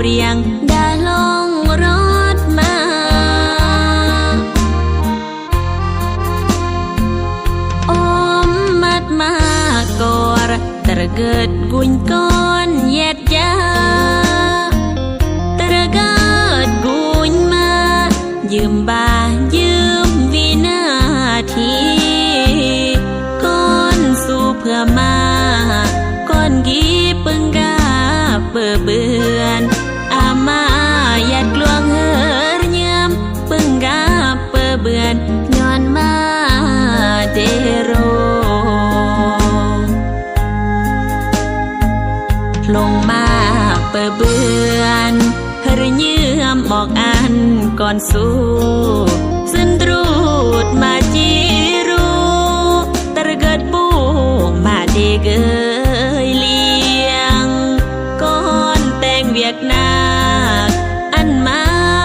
รียงดาลงรถมาอมมัดมากอรตระเกิดกุญก้อนเย็ดยาตระเกิดกุญมายืมบายืมวินาทีก้อนสู่เพื่อมาก้อนกีปึงกาเปื่อเบือนอามาหยัดกลวงเฮอเยี่ยมปึงกาเปื่อเบือนย้อนมาเดโรลงมาเปื่อเบือนเฮอเยี่ยมออกอันก่อนสู้สิ้นรูดมาจีรูตระเกิดปูมาเดเกยเลียงก่อนแต่งเวียกนาคอันมา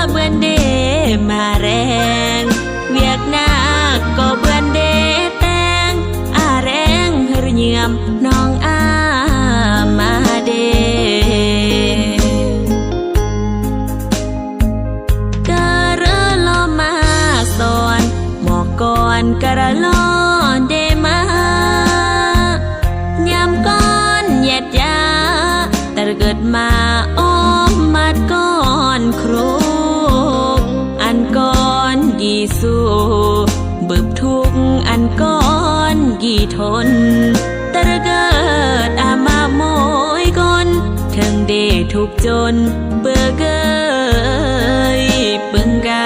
เบือนเดมาแรงเวียกนาคก็เบือนเดแต่งอาแรงเฮอเยี่ยมน้องอามาเดก่อนกระลอเดมายามก้อนเหยียดยาแต่เกิดมาอ้อมมัดก้อนครูอันก้อนกี่สู้บึบทุกอันก้อนกี่ทนแต่เกิดอามาโมยก้นถึงเดทุกจนเบื่อเกยปึงกา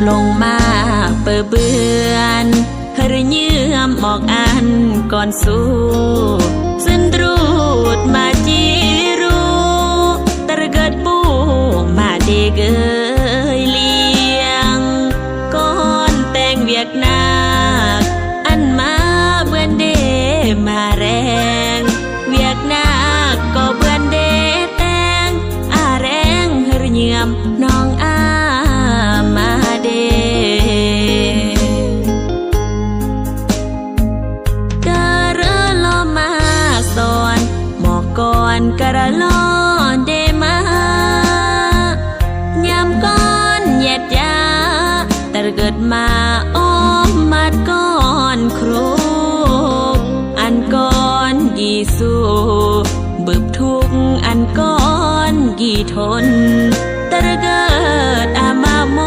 ลงมาเปื่อเบือนเฮอเยี่ยมออกอันก่อนสู้สิ้นรูดมาจีรูตระเกิดปูมาเดเกยเลียงก่อนแต่งเวียกนาคอันมาเบือนเดมาแรงเวียกนาคก็เบือนเดแต่งอาแรงเฮอเยี่ยมน้องอามาเดกระลอมาสอนหมอกก่อนกระลอเดมายามก้อนเหยียดยาแต่เกิดมาอ้อมมัดก้อนครูอันก้อนกี่สู้บึบทุกอันก้อนกี่ทนแต่เกิดอามาโม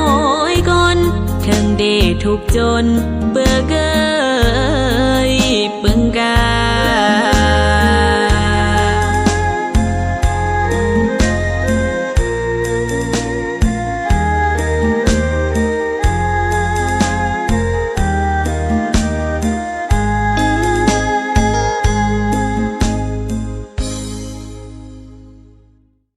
ยก้นถึงเดทุกจนเบื่อเกยปึงกา